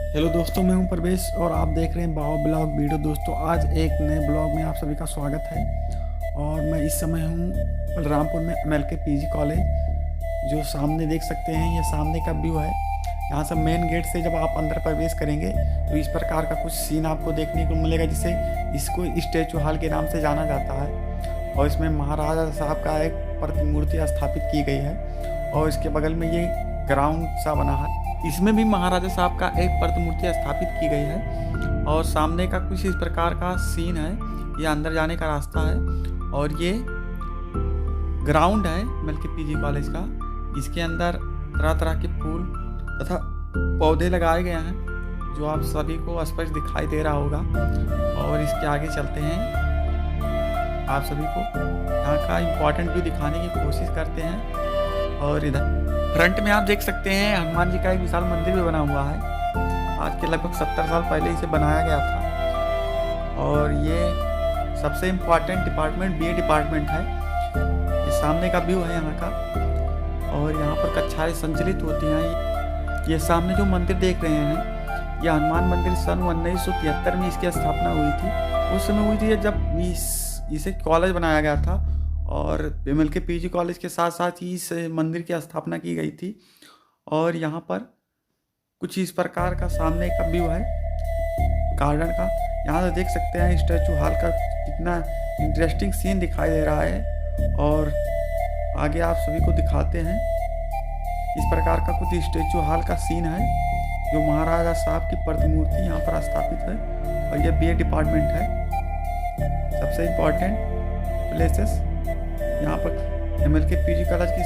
Hello दोस्तों, मैं हूं प्रवेश और आप देख रहे हैं बाबा ब्लॉग वीडियो। दोस्तों, आज एक नए ब्लॉग में आप सभी का स्वागत है। और मैं इस समय हूं बलरामपुर में MLK PG कॉलेज, जो सामने देख सकते हैं। ये सामने का व्यू है। यहाँ से मेन गेट से जब आप अंदर प्रवेश करेंगे तो इस प्रकार का कुछ सीन आपको देखने को मिलेगा, जिसे इसको स्टैचू हॉल के नाम से जाना जाता है। और इसमें महाराजा साहब का एक प्रतिमूर्ति स्थापित की गई है और इसके बगल में ये ग्राउंड सा बना है। इसमें भी महाराजा साहब का एक प्रतिमूर्ति स्थापित की गई है और सामने का कुछ इस प्रकार का सीन है। ये अंदर जाने का रास्ता है और ये ग्राउंड है MLK PG कॉलेज का। इसके अंदर तरह तरह के फूल तथा पौधे लगाए गए हैं, जो आप सभी को स्पष्ट दिखाई दे रहा होगा। और इसके आगे चलते हैं, आप सभी को यहाँ का इम्पोर्टेंट व्यू दिखाने की कोशिश करते हैं। और इधर फ्रंट में आप देख सकते हैं हनुमान जी का एक विशाल मंदिर भी बना हुआ है। आज के लगभग 70 साल पहले इसे बनाया गया था। और ये सबसे इम्पोर्टेंट डिपार्टमेंट BA डिपार्टमेंट है। ये सामने का व्यू है यहाँ का। और यहाँ पर कक्षाएं संचालित होती हैं। ये सामने जो मंदिर देख रहे हैं, यह हनुमान मंदिर सन 1973 में इसकी स्थापना हुई थी। उस समय हुई थी जब इसे कॉलेज बनाया गया था। और MLK PG कॉलेज के साथ साथ ही इस मंदिर की स्थापना की गई थी। और यहाँ पर कुछ इस प्रकार का सामने का व्यू है गार्डन का। यहाँ से देख सकते हैं स्टैचू हॉल का कितना इंटरेस्टिंग सीन दिखाई दे रहा है। और आगे आप सभी को दिखाते हैं, इस प्रकार का कुछ स्टैचू हॉल का सीन है, जो महाराजा साहब की प्रतिमूर्ति यहाँ पर स्थापित है। और यह BA डिपार्टमेंट है। सबसे इम्पोर्टेंट प्लेसेस यहाँ पर MLK PG कॉलेज की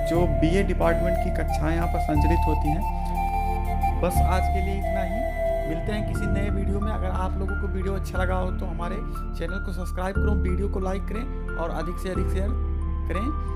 जो BA डिपार्टमेंट की कक्षाएं यहाँ पर संचालित होती हैं। बस आज के लिए इतना ही। मिलते हैं किसी नए वीडियो में। अगर आप लोगों को वीडियो अच्छा लगा हो तो हमारे चैनल को सब्सक्राइब करो, वीडियो को लाइक करें और अधिक से अधिक शेयर करें।